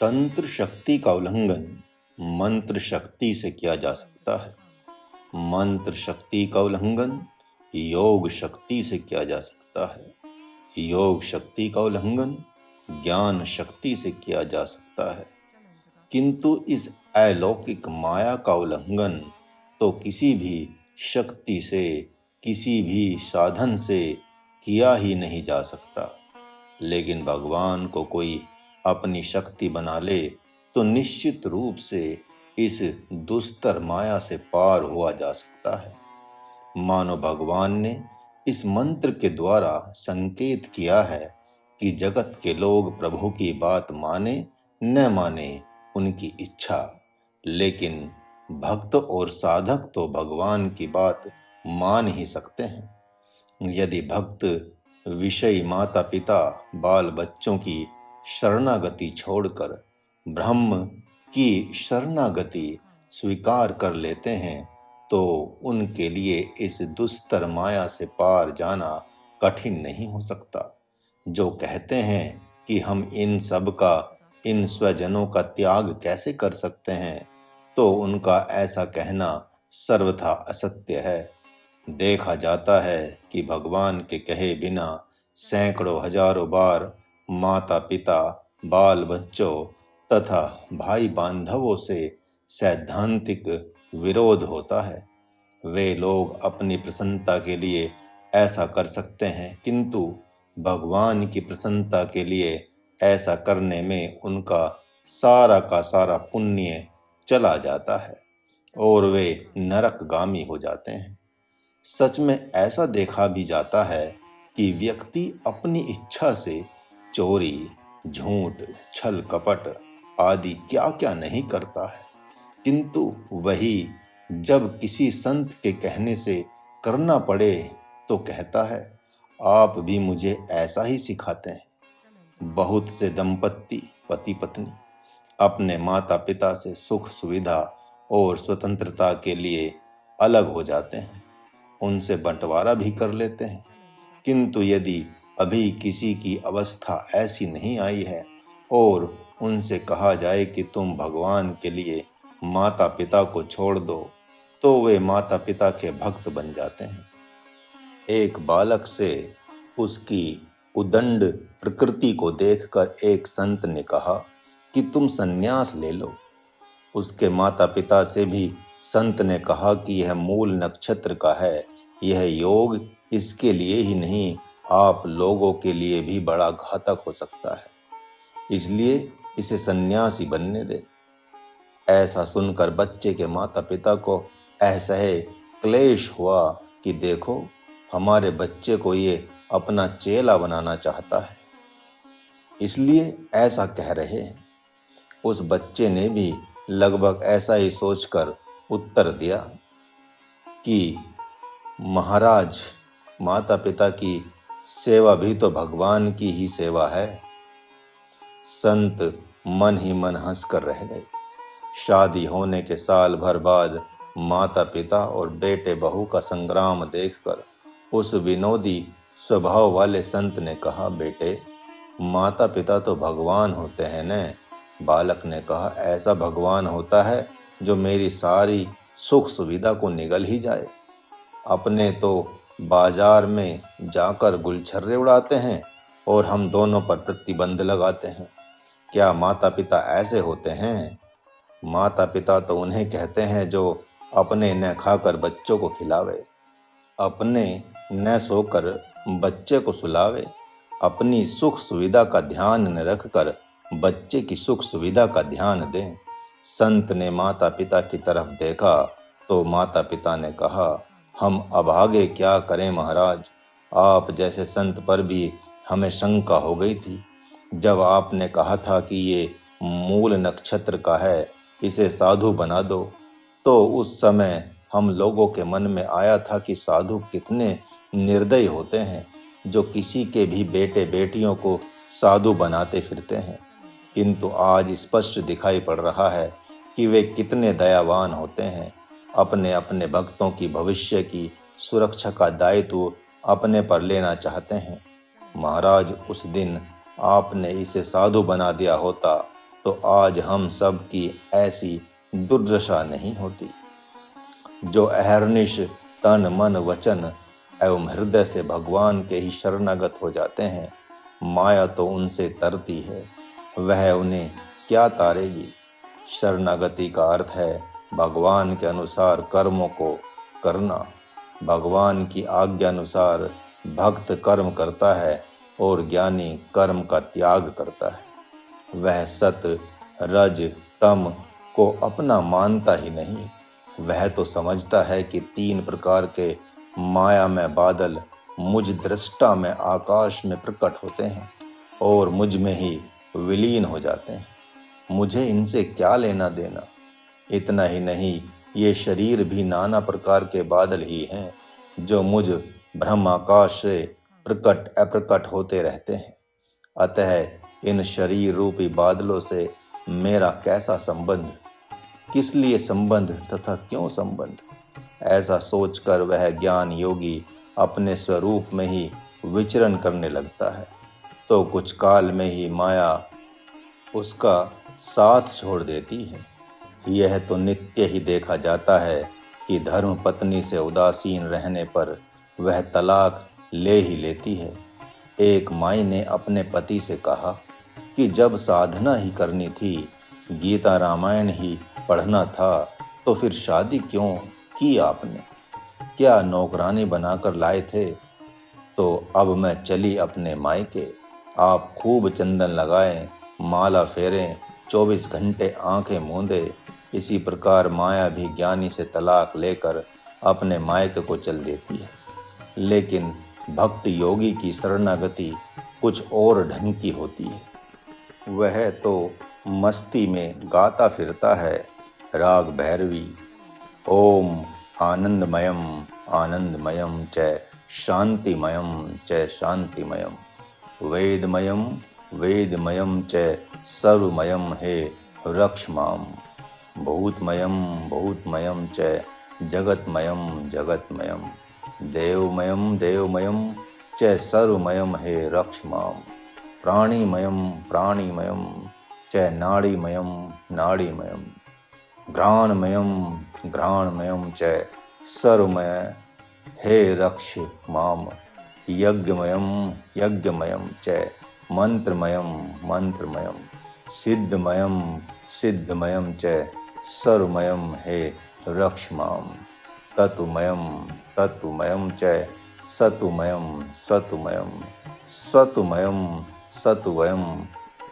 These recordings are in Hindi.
तंत्र शक्ति का उल्लंघन मंत्र शक्ति से किया जा सकता है। मंत्र शक्ति का उल्लंघन योग शक्ति से किया जा सकता है। योग शक्ति का उल्लंघन ज्ञान शक्ति से किया जा सकता है। किंतु इस अलौकिक माया का उल्लंघन तो किसी भी शक्ति से, किसी भी साधन से किया ही नहीं जा सकता। लेकिन भगवान को कोई अपनी शक्ति बना ले तो निश्चित रूप से इस दुस्तर माया से पार हुआ जा सकता है। मानो भगवान ने इस मंत्र के द्वारा संकेत किया है कि जगत के लोग प्रभु की बात माने न माने उनकी इच्छा, लेकिन भक्त और साधक तो भगवान की बात मान ही सकते हैं। यदि भक्त विषयी माता पिता बाल बच्चों की शरणागति छोड़कर ब्रह्म की शरणागति स्वीकार कर लेते हैं तो उनके लिए इस दुस्तर माया से पार जाना कठिन नहीं हो सकता। जो कहते हैं कि हम इन सब का, इन स्वजनों का त्याग कैसे कर सकते हैं, तो उनका ऐसा कहना सर्वथा असत्य है। देखा जाता है कि भगवान के कहे बिना सैकड़ों हजारों बार माता पिता बाल बच्चों तथा भाई बांधवों से सैद्धांतिक विरोध होता है। वे लोग अपनी प्रसन्नता के लिए ऐसा कर सकते हैं, किंतु भगवान की प्रसन्नता के लिए ऐसा करने में उनका सारा का सारा पुण्य चला जाता है और वे नरकगामी हो जाते हैं। सच में ऐसा देखा भी जाता है कि व्यक्ति अपनी इच्छा से चोरी, झूठ, छल कपट आदि क्या क्या नहीं करता है, किंतु वही जब किसी संत के कहने से करना पड़े तो कहता है, आप भी मुझे ऐसा ही सिखाते हैं। बहुत से दंपत्ति पति पत्नी अपने माता पिता से सुख सुविधा और स्वतंत्रता के लिए अलग हो जाते हैं, उनसे बंटवारा भी कर लेते हैं, किंतु यदि अभी किसी की अवस्था ऐसी नहीं आई है और उनसे कहा जाए कि तुम भगवान के लिए माता पिता को छोड़ दो, तो वे माता पिता के भक्त बन जाते हैं। एक बालक से उसकी उदंड प्रकृति को देखकर एक संत ने कहा कि तुम संन्यास ले लो। उसके माता पिता से भी संत ने कहा कि यह मूल नक्षत्र का है, यह योग इसके लिए ही नहीं आप लोगों के लिए भी बड़ा घातक हो सकता है, इसलिए इसे सन्यासी बनने दे। ऐसा सुनकर बच्चे के माता पिता को असह्य क्लेश हुआ कि देखो हमारे बच्चे को ये अपना चेला बनाना चाहता है, इसलिए ऐसा कह रहे हैं। उस बच्चे ने भी लगभग ऐसा ही सोचकर उत्तर दिया कि महाराज, माता पिता की सेवा भी तो भगवान की ही सेवा है। संत मन ही मन हंसकर रह गए। शादी होने के साल भर बाद माता पिता और बेटे बहू का संग्राम देखकर उस विनोदी स्वभाव वाले संत ने कहा, बेटे माता पिता तो भगवान होते हैं न। बालक ने कहा, ऐसा भगवान होता है जो मेरी सारी सुख सुविधा को निगल ही जाए। अपने तो बाजार में जाकर गुलछर्रे उड़ाते हैं और हम दोनों पर प्रतिबंध लगाते हैं। क्या माता पिता ऐसे होते हैं? माता पिता तो उन्हें कहते हैं जो अपने न खाकर बच्चों को खिलावे, अपने न सोकर बच्चे को सुलावे, अपनी सुख सुविधा का ध्यान न रखकर बच्चे की सुख सुविधा का ध्यान दें। संत ने माता पिता की तरफ देखा तो माता पिता ने कहा, हम अभागे क्या करें महाराज, आप जैसे संत पर भी हमें शंका हो गई थी। जब आपने कहा था कि ये मूल नक्षत्र का है, इसे साधु बना दो, तो उस समय हम लोगों के मन में आया था कि साधु कितने निर्दयी होते हैं, जो किसी के भी बेटे बेटियों को साधु बनाते फिरते हैं। किंतु आज स्पष्ट दिखाई पड़ रहा है कि वे कितने दयावान होते हैं, अपने अपने भक्तों की भविष्य की सुरक्षा का दायित्व अपने पर लेना चाहते हैं। महाराज, उस दिन आपने इसे साधु बना दिया होता तो आज हम सब की ऐसी दुर्दशा नहीं होती। जो अहर्निश तन मन वचन एवं हृदय से भगवान के ही शरणागत हो जाते हैं, माया तो उनसे तरती है, वह उन्हें क्या तारेगी। शरणागति का अर्थ है भगवान के अनुसार कर्मों को करना। भगवान की आज्ञा अनुसार भक्त कर्म करता है और ज्ञानी कर्म का त्याग करता है। वह सत रज तम को अपना मानता ही नहीं, वह तो समझता है कि 3 प्रकार के माया में बादल मुझ दृष्टा में आकाश में प्रकट होते हैं और मुझ में ही विलीन हो जाते हैं। मुझे इनसे क्या लेना देना। इतना ही नहीं, ये शरीर भी नाना प्रकार के बादल ही हैं जो मुझ ब्रह्म आकाश से प्रकट अप्रकट होते रहते हैं। अतः इन शरीर रूपी बादलों से मेरा कैसा संबंध, किस लिए संबंध तथा क्यों संबंध। ऐसा सोचकर वह ज्ञान योगी अपने स्वरूप में ही विचरण करने लगता है, तो कुछ काल में ही माया उसका साथ छोड़ देती है। यह तो नित्य ही देखा जाता है कि धर्म पत्नी से उदासीन रहने पर वह तलाक ले ही लेती है। एक माई ने अपने पति से कहा कि जब साधना ही करनी थी, गीता रामायण ही पढ़ना था, तो फिर शादी क्यों की आपने? क्या नौकरानी बनाकर लाए थे? तो अब मैं चली अपने मायके। आप खूब चंदन लगाएं, माला फेरें, 24 घंटे आंखें मूंदे। इसी प्रकार माया भी ज्ञानी से तलाक लेकर अपने मायके को चल देती है। लेकिन भक्त योगी की शरणागति कुछ और ढंग की होती है। वह तो मस्ती में गाता फिरता है राग भैरवी। ओम आनंदमयम आनंदमयम च शांतिमयम च शांतिमयम वेदमयम वेदमयम च सर्वमयम हे रक्ष माम भूतमयम भूतमयम च जगतमयम जगतमयम देवमयम देवमयम च सर्वमयम हे रक्ष माम प्राणिमयम प्राणिमयम च नाड़ीमयम नाड़ीमयम घ्राणमयम घ्राणमयम च सर्वमय हे रक्ष माम यज्ञमयम यज्ञमयम च मंत्रमयम मंत्रमयम सिद्धमयम सिद्धमयम च सर्वमयम हे रक्ष माम तत्वमयम तत्वमयम च सतुमयम सतुमयम सतुमयम सतुवयम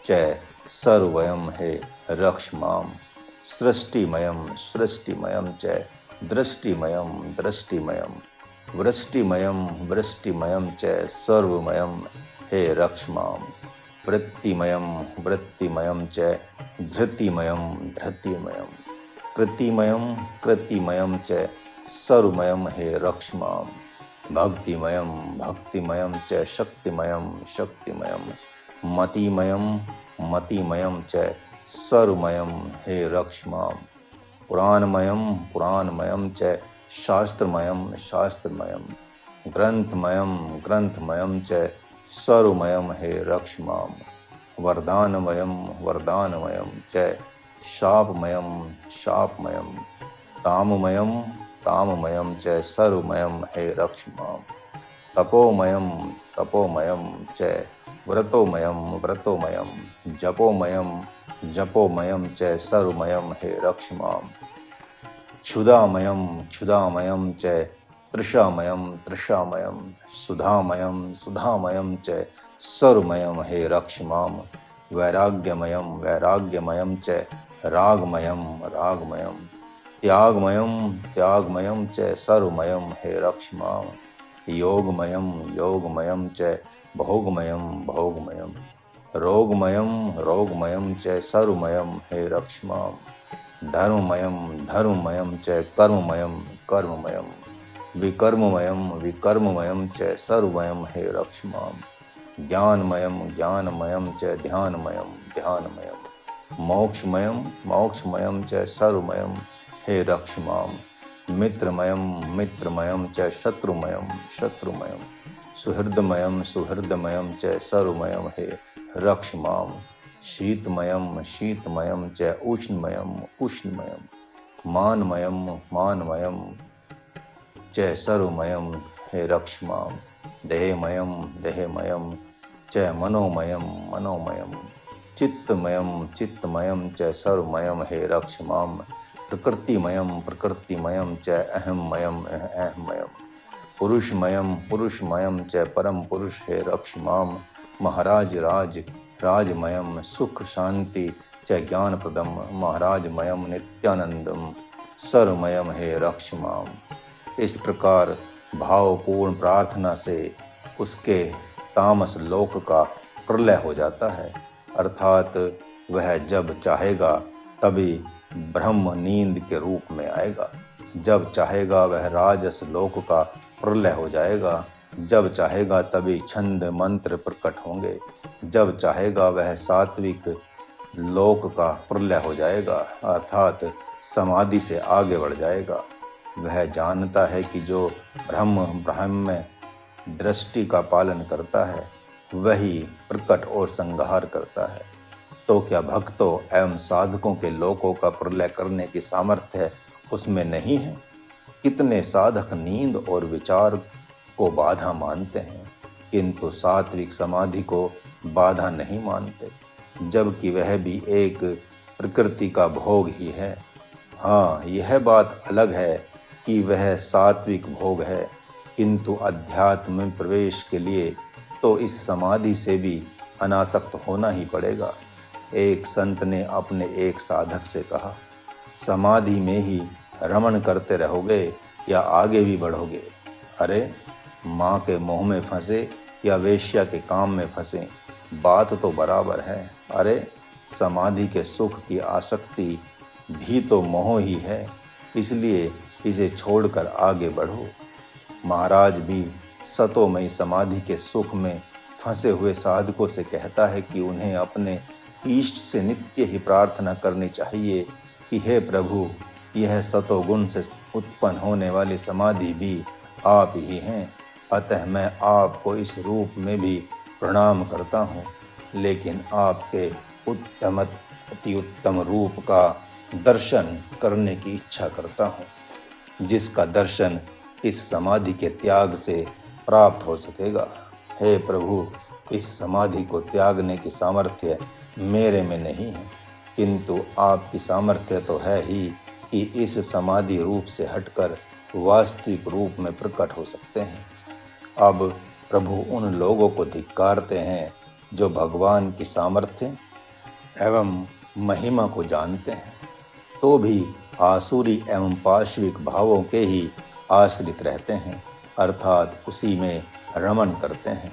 च सर्वयम हे रक्ष माम सृष्टिमयम सृष्टिमयम च दृष्टिमयम दृष्टिमयम वृष्टिमयम वृष्टिमयम च सर्वमयम हे रक्ष माम वृत्तिमयम वृत्तिमयम च धृतिमयम धृतिमयम कृतिमयम कृतिमयम च सर्वमयम हे रक्ष माम भक्तिमयम भक्तिमयम च शक्तिमयम शक्तिमयम मतिमयम मतिमयम च सर्वमयम हे रक्ष माम पुराणमयम पुराणमयम च शास्त्रमयम शास्त्रमयम ग्रंथमयम ग्रंथमयम च सर्वमयम हे रक्ष माम वरदानमयम वरदानमयम च शापमयम शापमयम ताममयम ताममयम च सर्वमयम हे रक्ष माम तपोमयम तपोमयम च व्रतोमयम व्रतोमयम जपोमयम जपोमयम च सर्वमयम हे रक्ष माम क्षुधामयम क्षुधामयम च तृषामयम तृषामयम सुधामयम सुधामयम च सर्वमयम हे रक्ष माम वैराग्यमयम वैराग्यमयम च रागमयम रागमयम त्यागमयम त्यागमयम च सर्वमयम हे रक्ष माम योगमयम योगमयम च भोगमयम भोगमयम रोगमयम रोगमयम च सर्वमयम हे रक्ष माम धर्ममयम धर्ममयम च कर्ममयम कर्ममयम विकर्ममयम विकर्ममयम च सर्वमयम हे रक्ष माम ज्ञानमयम ज्ञानमयम च ध्यानमयम ध्यानमयम मोक्षमयम मोक्षमयम च सर्वमयम हे रक्ष माम मित्रमयम मित्रमयम च शत्रुमयम शत्रुमयम सुहृदमयम सुहृदमयम च सर्वमयम हे रक्ष माम शीतमयम शीतमयम च उष्णमयम उष्णमयम मानमयम मानमयम च सर्वमयम हे रक्ष माम। देहमयम देहमयम च मनोमयम मनोमयम चित्तमयम चित्तमयम च सर्वमयम हे रक्ष माम। प्रकृतिमयम प्रकृतिमयम च अहममयम अहममयम पुरुषमयम पुरुषमयम च परम पुरुष हे रक्ष माम। महाराज राज राजमयम सुख शांति च ज्ञानप्रदम महाराजमयम नित्यानंदम सर्वमयम हे रक्ष माम। इस प्रकार भावपूर्ण प्रार्थना से उसके तामस लोक का प्रलय हो जाता है, अर्थात वह जब चाहेगा तभी ब्रह्म नींद के रूप में आएगा, जब चाहेगा वह राजस लोक का प्रलय हो जाएगा, जब चाहेगा तभी छंद मंत्र प्रकट होंगे, जब चाहेगा वह सात्विक लोक का प्रलय हो जाएगा, अर्थात समाधि से आगे बढ़ जाएगा। वह जानता है कि जो ब्रह्म दृष्टि का पालन करता है वही प्रकट और संहार करता है। तो क्या भक्तों एवं साधकों के लोकों का प्रलय करने की सामर्थ्य उसमें नहीं है? कितने साधक नींद और विचार को बाधा मानते हैं, किंतु सात्विक समाधि को बाधा नहीं मानते, जबकि वह भी एक प्रकृति का भोग ही है। हाँ, यह बात अलग है कि वह सात्विक भोग है, किंतु अध्यात्म में प्रवेश के लिए तो इस समाधि से भी अनासक्त होना ही पड़ेगा। एक संत ने अपने एक साधक से कहा, समाधि में ही रमण करते रहोगे या आगे भी बढ़ोगे? अरे, माँ के मोह में फंसे या वेश्या के काम में फंसे, बात तो बराबर है। अरे, समाधि के सुख की आसक्ति भी तो मोह ही है, इसलिए इसे छोड़कर आगे बढ़ो। महाराज भी सतोमयी समाधि के सुख में फंसे हुए साधकों से कहता है कि उन्हें अपने इष्ट से नित्य ही प्रार्थना करनी चाहिए कि हे प्रभु, यह सतोगुण से उत्पन्न होने वाली समाधि भी आप ही हैं, अतः मैं आपको इस रूप में भी प्रणाम करता हूँ, लेकिन आपके उत्तम अति उत्तम रूप का दर्शन करने की इच्छा करता हूँ, जिसका दर्शन इस समाधि के त्याग से प्राप्त हो सकेगा। हे प्रभु, इस समाधि को त्यागने की सामर्थ्य मेरे में नहीं है, किंतु आपकी सामर्थ्य तो है ही कि इस समाधि रूप से हटकर वास्तविक रूप में प्रकट हो सकते हैं। अब प्रभु उन लोगों को धिक्कारते हैं जो भगवान की सामर्थ्य एवं महिमा को जानते हैं, तो भी आसुरी एवं पाश्विक भावों के ही आश्रित रहते हैं, अर्थात उसी में रमण करते हैं।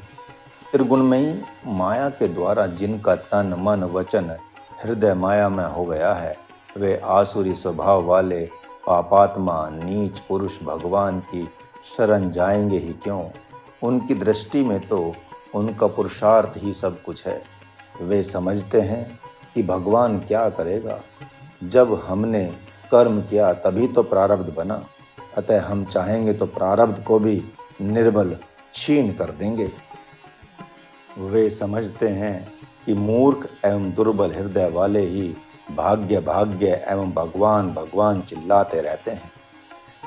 त्रिगुणमयी माया के द्वारा जिनका तन मन वचन हृदय माया में हो गया है, वे आसुरी स्वभाव वाले पापात्मा नीच पुरुष भगवान की शरण जाएंगे ही क्यों? उनकी दृष्टि में तो उनका पुरुषार्थ ही सब कुछ है। वे समझते हैं कि भगवान क्या करेगा, जब हमने कर्म किया तभी तो प्रारब्ध बना, अतः हम चाहेंगे तो प्रारब्ध को भी निर्बल छीन कर देंगे। वे समझते हैं कि मूर्ख एवं दुर्बल हृदय वाले ही भाग्य भाग्य एवं भगवान भगवान चिल्लाते रहते हैं।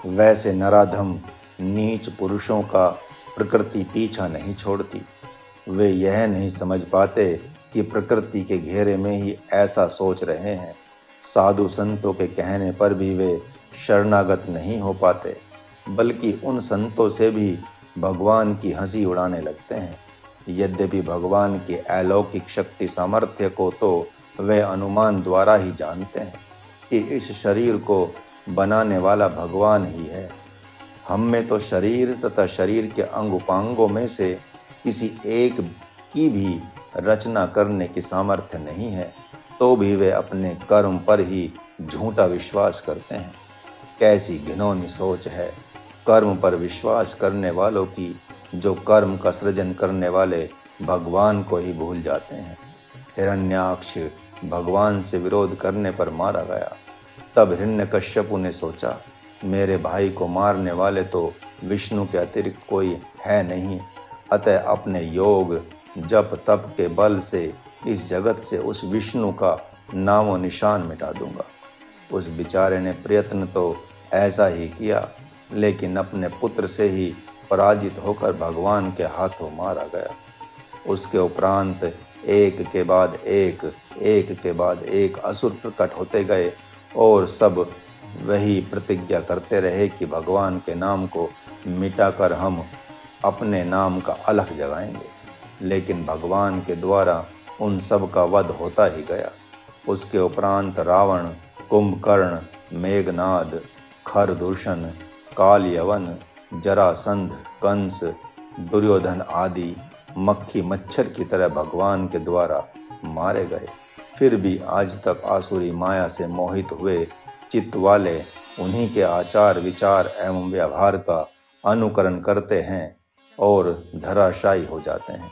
वैसे नराधम नीच पुरुषों का प्रकृति पीछा नहीं छोड़ती। वे यह नहीं समझ पाते कि प्रकृति के घेरे में ही ऐसा सोच रहे हैं। साधु संतों के कहने पर भी वे शरणागत नहीं हो पाते, बल्कि उन संतों से भी भगवान की हंसी उड़ाने लगते हैं। यद्यपि भगवान की अलौकिक शक्ति सामर्थ्य को तो वे अनुमान द्वारा ही जानते हैं कि इस शरीर को बनाने वाला भगवान ही है। हम में तो शरीर तथा शरीर के अंग उपांगों में से किसी एक की भी रचना करने की सामर्थ्य नहीं है, तो भी वे अपने कर्म पर ही झूठा विश्वास करते हैं। कैसी घिनौनी सोच है कर्म पर विश्वास करने वालों की, जो कर्म का सृजन करने वाले भगवान को ही भूल जाते हैं। हिरण्याक्ष भगवान से विरोध करने पर मारा गया। तब हिरण्यकश्यपु ने सोचा, मेरे भाई को मारने वाले तो विष्णु के अतिरिक्त कोई है नहीं, अतः अपने योग जप तप के बल से इस जगत से उस विष्णु का नामो निशान मिटा दूंगा। उस बेचारे ने प्रयत्न तो ऐसा ही किया, लेकिन अपने पुत्र से ही पराजित होकर भगवान के हाथों मारा गया। उसके उपरांत एक के बाद एक असुर प्रकट होते गए और सब वही प्रतिज्ञा करते रहे कि भगवान के नाम को मिटाकर हम अपने नाम का अलख जगाएंगे। लेकिन भगवान के द्वारा उन सब का वध होता ही गया। उसके उपरांत रावण, कुंभकर्ण, मेघनाद, खरदूषण, कालयवन, जरासंध, कंस, दुर्योधन आदि मक्खी मच्छर की तरह भगवान के द्वारा मारे गए। फिर भी आज तक आसुरी माया से मोहित हुए चित्त वाले उन्हीं के आचार विचार एवं व्यवहार का अनुकरण करते हैं और धराशायी हो जाते हैं।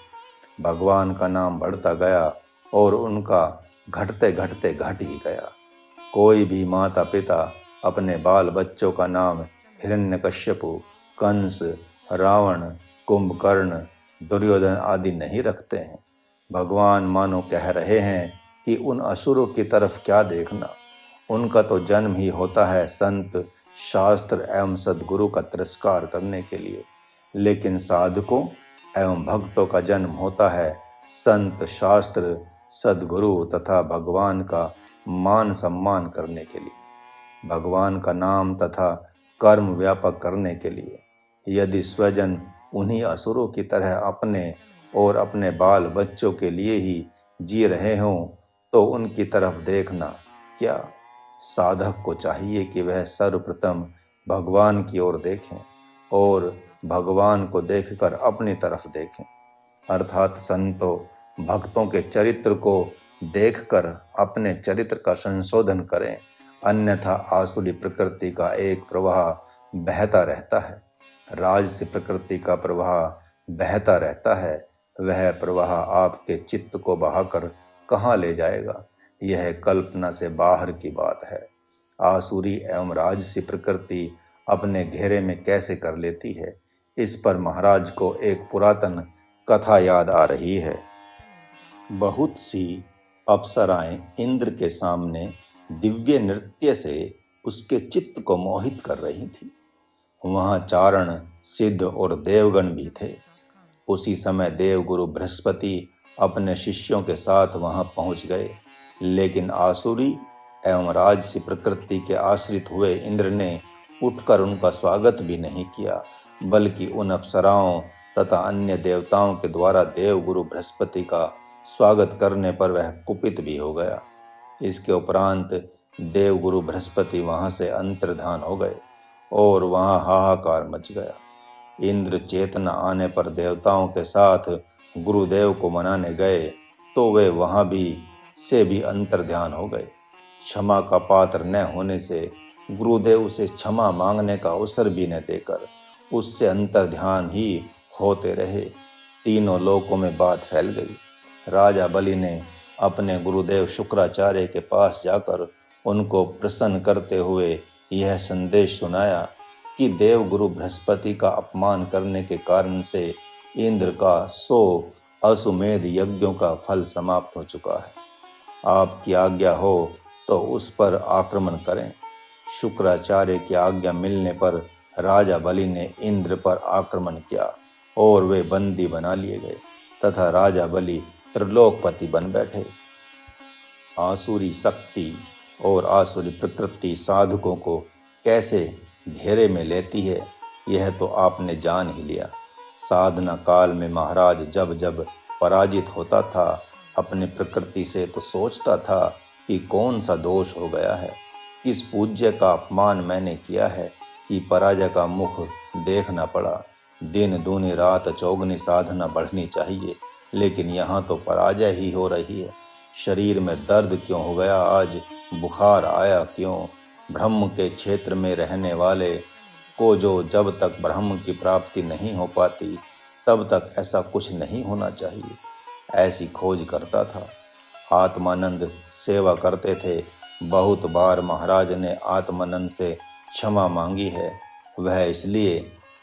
भगवान का नाम बढ़ता गया और उनका घटते घटते घट ही गया। कोई भी माता पिता अपने बाल बच्चों का नाम हिरण्यकश्यपु, कंस, रावण, कुंभकर्ण, दुर्योधन आदि नहीं रखते हैं। भगवान मानो कह रहे हैं कि उन असुरों की तरफ क्या देखना, उनका तो जन्म ही होता है संत, शास्त्र एवं सद्गुरु का तिरस्कार करने के लिए, लेकिन साधकों एवं भक्तों का जन्म होता है संत, शास्त्र, सद्गुरु तथा भगवान का मान सम्मान करने के लिए, भगवान का नाम तथा कर्म व्यापक करने के लिए। यदि स्वजन उन्हीं असुरों की तरह अपने और अपने बाल बच्चों के लिए ही जी रहे हों तो उनकी तरफ देखना क्या। साधक को चाहिए कि वह सर्वप्रथम भगवान की ओर देखें और भगवान को देखकर अपनी तरफ देखें, अर्थात संतों भक्तों के चरित्र को देखकर अपने चरित्र का संशोधन करें, अन्यथा आसुरी प्रकृति का एक प्रवाह बहता रहता है, राजसी प्रकृति का प्रवाह बहता रहता है। वह प्रवाह आपके चित्त को बहाकर कहाँ ले जाएगा, यह कल्पना से बाहर की बात है। आसुरी एवं राजसी प्रकृति अपने घेरे में कैसे कर लेती है, इस पर महाराज को एक पुरातन कथा याद आ रही है। बहुत सी अप्सराएं इंद्र के सामने दिव्य नृत्य से उसके चित्त को मोहित कर रही थी। वहां चारण, सिद्ध और देवगण भी थे। उसी समय देवगुरु बृहस्पति अपने शिष्यों के साथ वहां पहुंच गए, लेकिन आसुरी एवं राजसी प्रकृति के आश्रित हुए इंद्र ने उठकर उनका स्वागत भी नहीं किया, बल्कि उन अप्सराओं तथा अन्य देवताओं के द्वारा देवगुरु बृहस्पति का स्वागत करने पर वह कुपित भी हो गया। इसके उपरांत देवगुरु बृहस्पति वहां से अंतर्धान हो गए और वहां हाहाकार मच गया। इंद्र चेतना आने पर देवताओं के साथ गुरुदेव को मनाने गए तो वे वहां भी अंतर्ध्यान हो गए। क्षमा का पात्र न होने से गुरुदेव से क्षमा मांगने का अवसर भी न देकर उससे अंतर्ध्यान ही होते रहे। तीनों लोकों में बात फैल गई। राजा बलि ने अपने गुरुदेव शुक्राचार्य के पास जाकर उनको प्रसन्न करते हुए यह संदेश सुनाया कि देव गुरु बृहस्पति का अपमान करने के कारण से इंद्र का 100 अश्वमेध यज्ञों का फल समाप्त हो चुका है। आपकी आज्ञा हो तो उस पर आक्रमण करें। शुक्राचार्य की आज्ञा मिलने पर राजा बलि ने इंद्र पर आक्रमण किया और वे बंदी बना लिए गए तथा राजा बलि त्रिलोकपति बन बैठे। आसुरी शक्ति और आसुरी प्रकृति साधकों को कैसे घेरे में लेती है, यह तो आपने जान ही लिया। साधना काल में महाराज जब जब पराजित होता था अपने प्रकृति से तो सोचता था कि कौन सा दोष हो गया है, किस पूज्य का अपमान मैंने किया है कि पराजय का मुख देखना पड़ा। दिन दूनी रात चौगनी साधना बढ़नी चाहिए, लेकिन यहाँ तो पराजय ही हो रही है। शरीर में दर्द क्यों हो गया आज, बुखार आया क्यों। ब्रह्म के क्षेत्र में रहने वाले को जब तक ब्रह्म की प्राप्ति नहीं हो पाती तब तक ऐसा कुछ नहीं होना चाहिए, ऐसी खोज करता था। आत्मानंद सेवा करते थे। बहुत बार महाराज ने आत्मानंद से क्षमा मांगी है, वह इसलिए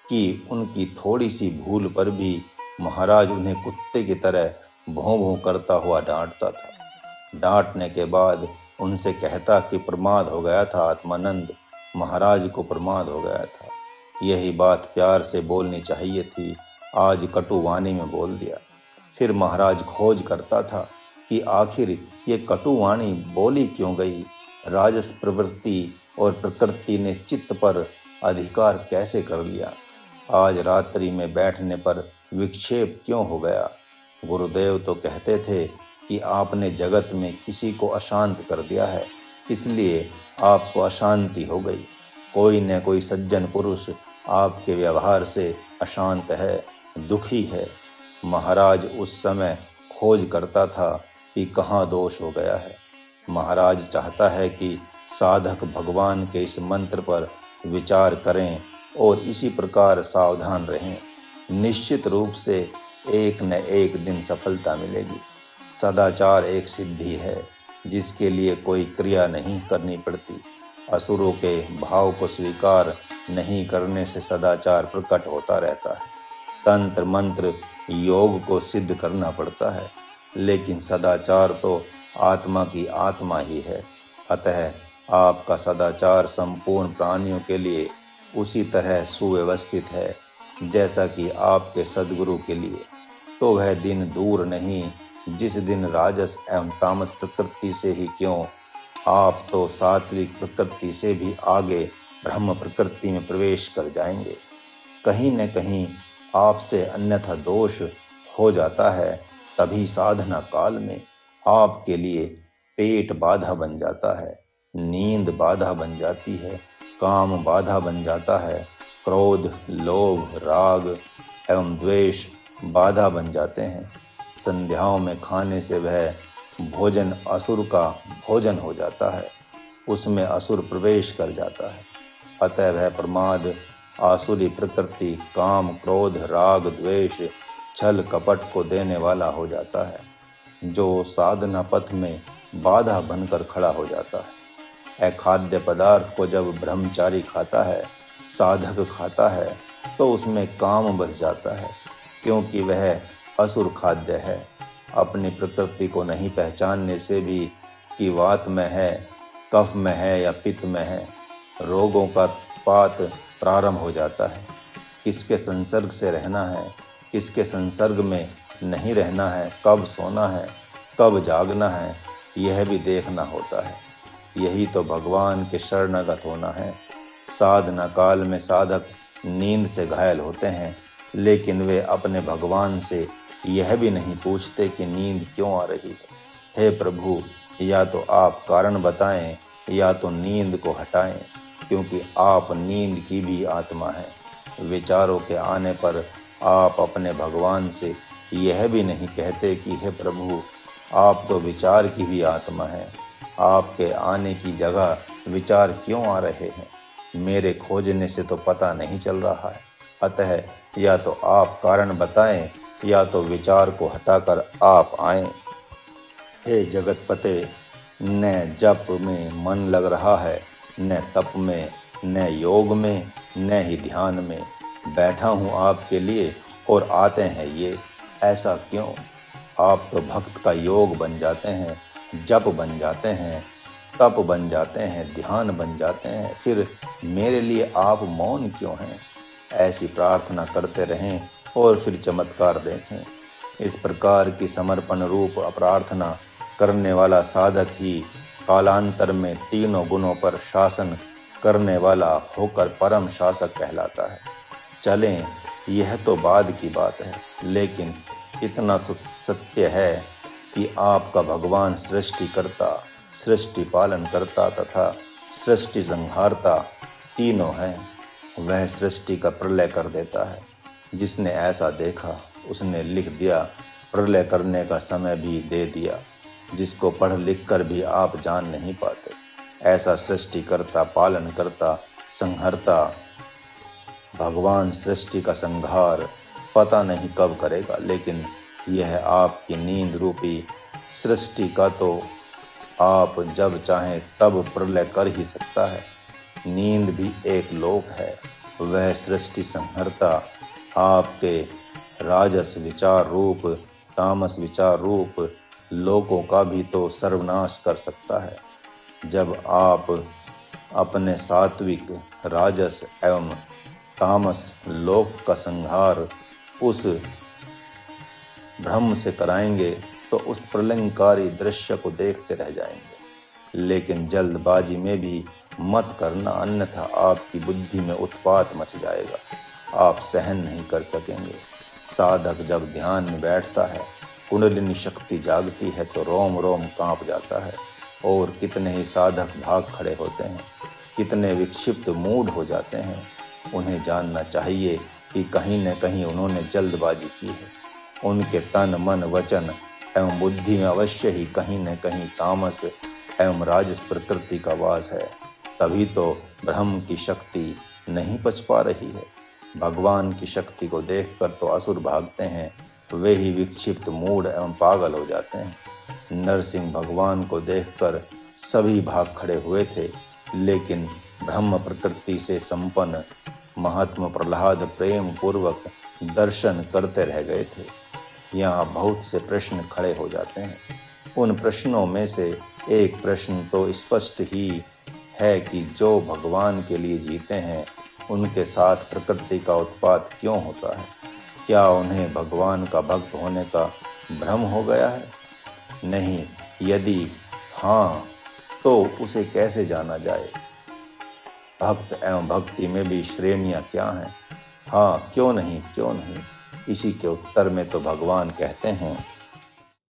कि उनकी थोड़ी सी भूल पर भी महाराज उन्हें कुत्ते की तरह भों भों करता हुआ डांटता था। डांटने के बाद उनसे कहता कि प्रमाद हो गया था आत्मानंद, महाराज को प्रमाद हो गया था। यही बात प्यार से बोलनी चाहिए थी, आज कटु वाणी में बोल दिया। फिर महाराज खोज करता था कि आखिर ये कटु वाणी बोली क्यों गई। राजस प्रवृत्ति और प्रकृति ने चित्त पर अधिकार कैसे कर लिया। आज रात्रि में बैठने पर विक्षेप क्यों हो गया। गुरुदेव तो कहते थे कि आपने जगत में किसी को अशांत कर दिया है, इसलिए आपको अशांति हो गई। कोई न कोई सज्जन पुरुष आपके व्यवहार से अशांत है, दुखी है। महाराज उस समय खोज करता था कि कहाँ दोष हो गया है। महाराज चाहता है कि साधक भगवान के इस मंत्र पर विचार करें और इसी प्रकार सावधान रहें। निश्चित रूप से एक न एक दिन सफलता मिलेगी। सदाचार एक सिद्धि है जिसके लिए कोई क्रिया नहीं करनी पड़ती। असुरों के भाव को स्वीकार नहीं करने से सदाचार प्रकट होता रहता है। तंत्र मंत्र योग को सिद्ध करना पड़ता है, लेकिन सदाचार तो आत्मा की आत्मा ही है। अतः आपका सदाचार संपूर्ण प्राणियों के लिए उसी तरह सुव्यवस्थित है जैसा कि आपके सद्गुरु के लिए। तो वह दिन दूर नहीं जिस दिन राजस एवं तामस प्रकृति से ही क्यों, आप तो सात्विक प्रकृति से भी आगे ब्रह्म प्रकृति में प्रवेश कर जाएंगे। कहीं न कहीं आपसे अन्यथा दोष हो जाता है, तभी साधना काल में आपके लिए पेट बाधा बन जाता है, नींद बाधा बन जाती है, काम बाधा बन जाता है, क्रोध, लोभ, राग एवं द्वेष बाधा बन जाते हैं। संध्याओं में खाने से वह भोजन असुर का भोजन हो जाता है, उसमें असुर प्रवेश कर जाता है। अतः वह प्रमाद आसुरी प्रकृति काम, क्रोध, राग, द्वेष, छल, कपट को देने वाला हो जाता है, जो साधना पथ में बाधा बनकर खड़ा हो जाता है। अखाद्य पदार्थ को जब ब्रह्मचारी खाता है, साधक खाता है, तो उसमें काम बस जाता है, क्योंकि वह असुर खाद्य है। अपनी प्रकृति को नहीं पहचानने से भी कि वात में है, कफ में है या पित्त में है, रोगों का पात प्रारंभ हो जाता है। किसके संसर्ग से रहना है, किसके संसर्ग में नहीं रहना है, कब सोना है, कब जागना है, यह भी देखना होता है। यही तो भगवान के शरणागत होना है। साधना काल में साधक नींद से घायल होते हैं, लेकिन वे अपने भगवान से यह भी नहीं पूछते कि नींद क्यों आ रही है। हे प्रभु, या तो आप कारण बताएं या तो नींद को हटाएं, क्योंकि आप नींद की भी आत्मा हैं। विचारों के आने पर आप अपने भगवान से यह भी नहीं कहते कि हे प्रभु, आप तो विचार की भी आत्मा हैं, आपके आने की जगह विचार क्यों आ रहे हैं, मेरे खोजने से तो पता नहीं चल रहा है। अतः या तो आप कारण बताएं या तो विचार को हटाकर आप आएं। हे जगतपते, न जप में मन लग रहा है, न तप में, न योग में, न ही ध्यान में। बैठा हूँ आपके लिए और आते हैं ये, ऐसा क्यों। आप तो भक्त का योग बन जाते हैं, जप बन जाते हैं, तप बन जाते हैं, ध्यान बन जाते हैं, फिर मेरे लिए आप मौन क्यों हैं। ऐसी प्रार्थना करते रहें और फिर चमत्कार देखें। इस प्रकार की समर्पण रूप प्रार्थना करने वाला साधक ही कालांतर में तीनों गुणों पर शासन करने वाला होकर परम शासक कहलाता है। चलें, यह तो बाद की बात है, लेकिन इतना सत्य है कि आपका भगवान सृष्टिकर्ता, सृष्टि पालन करता तथा सृष्टि संहारता तीनों हैं। वह सृष्टि का प्रलय कर देता है। जिसने ऐसा देखा उसने लिख दिया, प्रलय करने का समय भी दे दिया, जिसको पढ़ लिख कर भी आप जान नहीं पाते। ऐसा सृष्टि करता, पालन करता, संहरता भगवान सृष्टि का संहार पता नहीं कब करेगा, लेकिन यह आपकी नींद रूपी सृष्टि का तो आप जब चाहें तब प्रलय कर ही सकता है। नींद भी एक लोक है। वह सृष्टि संहरता आपके राजस विचार रूप तामस विचार रूप लोकों का भी तो सर्वनाश कर सकता है। जब आप अपने सात्विक, राजस एवं तामस लोक का संहार उस ब्रह्म से कराएंगे तो उस प्रलयंकारी दृश्य को देखते रह जाएंगे। लेकिन जल्दबाजी में भी मत करना, अन्यथा आपकी बुद्धि में उत्पात मच जाएगा, आप सहन नहीं कर सकेंगे। साधक जब ध्यान में बैठता है, कुंडलिनी शक्ति जागती है तो रोम रोम कांप जाता है। और कितने ही साधक भाग खड़े होते हैं, कितने विक्षिप्त मूड हो जाते हैं। उन्हें जानना चाहिए कि कहीं न कहीं उन्होंने जल्दबाजी की है। उनके तन, मन, वचन एवं बुद्धि में अवश्य ही कहीं न कहीं तामस एवं राजस प्रकृति का वास है। तभी तो ब्रह्म की शक्ति नहीं पच पा रही है। भगवान की शक्ति को देखकर तो असुर भागते हैं, वे ही विक्षिप्त मूड एवं पागल हो जाते हैं। नरसिंह भगवान को देखकर सभी भाग खड़े हुए थे, लेकिन ब्रह्म प्रकृति से संपन्न महात्मा प्रहलाद प्रेम पूर्वक दर्शन करते रह गए थे। यहाँ बहुत से प्रश्न खड़े हो जाते हैं। उन प्रश्नों में से एक प्रश्न तो स्पष्ट ही है कि जो भगवान के लिए जीते हैं, उनके साथ प्रकृति का उत्पात क्यों होता है? क्या उन्हें भगवान का भक्त होने का भ्रम हो गया है? नहीं, यदि हाँ, तो उसे कैसे जाना जाए? भक्त एवं भक्ति में भी श्रेणियां क्या हैं? हाँ, क्यों नहीं, क्यों नहीं? इसी के उत्तर में तो भगवान कहते हैं,